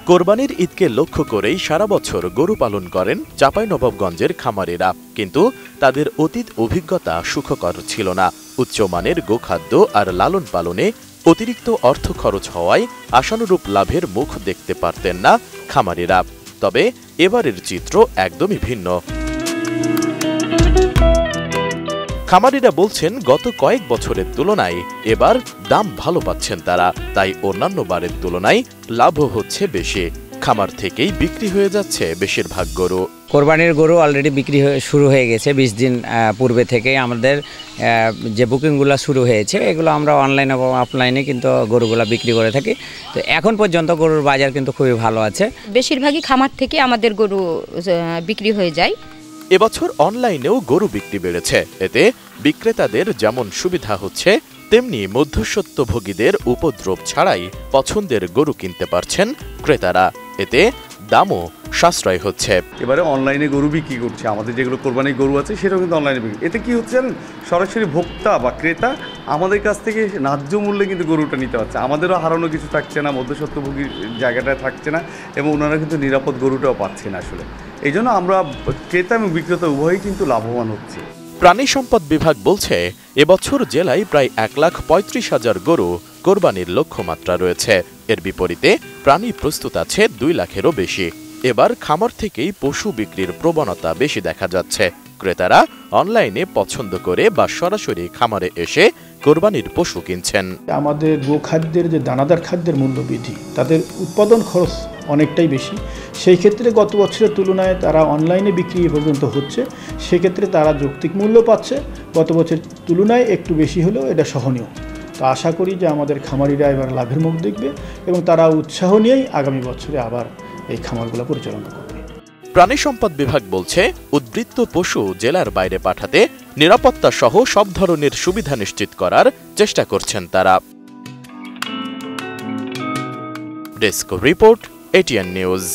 কোরবানির ঈদকে লক্ষ্য করেই সারা বছর গরু পালন করেন চাঁপাইনবাবগঞ্জের খামারিরা, কিন্তু তাদের অতীত অভিজ্ঞতা সুখকর ছিল না। উচ্চমানের গোখাদ্য আর লালন পালনে অতিরিক্ত অর্থ খরচ হওয়ায় আশানুরূপ লাভের মুখ দেখতে পারতেন না খামারিরা। তবে এবারের চিত্র একদমই ভিন্ন। খামারিরা বলছেন, গত কয়েক বছরের তুলনায় এবার দাম ভালো পাচ্ছেন তারা, তাই অন্যান্য বারের তুলনায় লাভও হচ্ছে বেশি। খামার থেকেই বিক্রি হয়ে যাচ্ছে বেশিরভাগ গরু। কোরবানির গরু অলরেডি বিক্রি শুরু হয়ে গেছে। 20 দিন পূর্বে থেকেই আমাদের যে বুকিংগুলো শুরু হয়েছে, এগুলো আমরা অনলাইন এবং অফলাইনে কিন্তু গরুগুলো বিক্রি করে থাকি। তো এখন পর্যন্ত গরুর বাজার কিন্তু খুবই ভালো আছে। বেশিরভাগই খামার থেকে আমাদের গরু বিক্রি হয়ে যায়। এবছর অনলাইনেও গরু বিক্রি বেড়েছে। এতে বিক্রেতাদের যেমন সুবিধা হচ্ছে, তেমনি মধ্যস্বত্বভোগীদের উপদ্রব ছাড়াই পছন্দের গরু কিনতে পারছেন ক্রেতারা। এতে দামও সাশ্রয় হচ্ছে। এবারে অনলাইনে গরু বিক্রি করছে, আমাদের যেগুলো কোরবানির গরু আছে সেটাও কিন্তু অনলাইনে বিক্রি। এতে কি হচ্ছে জানেন, সরাসরি ভোক্তা বা ক্রেতা আমাদের কাছ থেকে ন্যায্য মূল্যে কিন্তু গরুটা নিতে পারছে। আমাদেরও হারানো কিছু থাকছে না, মধ্যস্বত্বভোগীর জায়গাটায় থাকছে না, এবং ওনারা কিন্তু নিরাপদ গরুটাও পাচ্ছে না আসলে। এই জন্য আমরা ক্রেতা এবং বিক্রেতা উভয়ই কিন্তু লাভবান হচ্ছে। প্রাণী সম্পদ বিভাগ বলছে, এবছর জেলায় প্রায় 1,35,000 গরু কোরবানির লক্ষ্যমাত্রা রয়েছে। এর বিপরীতে প্রাণী প্রস্তুত আছে 2 লাখেরও বেশি। এবার খামার থেকেই পশু বিক্রির প্রবণতা বেশি দেখা যাচ্ছে। ক্রেতারা অনলাইনে পছন্দ করে বা সরাসরি খামারে এসে কোরবানির পশু কিনছেন। আমাদের গোখাদ্যের যে দানাদার খাদ্যের মূল্য বৃদ্ধি, তাদের উৎপাদন খরচ অনেকটাই বেশি। সেই ক্ষেত্রে গত বছরের তুলনায় তারা অনলাইনে বিক্রি পর্যন্ত হচ্ছে, সেক্ষেত্রে তারা যৌক্তিক মূল্য পাচ্ছে। গত বছরের তুলনায় একটু বেশি হলেও এটা সহনীয়। তো আশা করি যে আমাদের খামারিরা এবার লাভের মুখ দেখবে এবং তারা উৎসাহ নিয়েই আগামী বছরে আবার এই খামারগুলো পরিচালনা করবে। প্রাণী সম্পদ বিভাগ বলছে, উদ্বৃত্ত পশু জেলার বাইরে পাঠাতে নিরাপত্তা সহ সব ধরনের সুবিধা নিশ্চিত করার চেষ্টা করছেন তারা। Desk report, ATN news.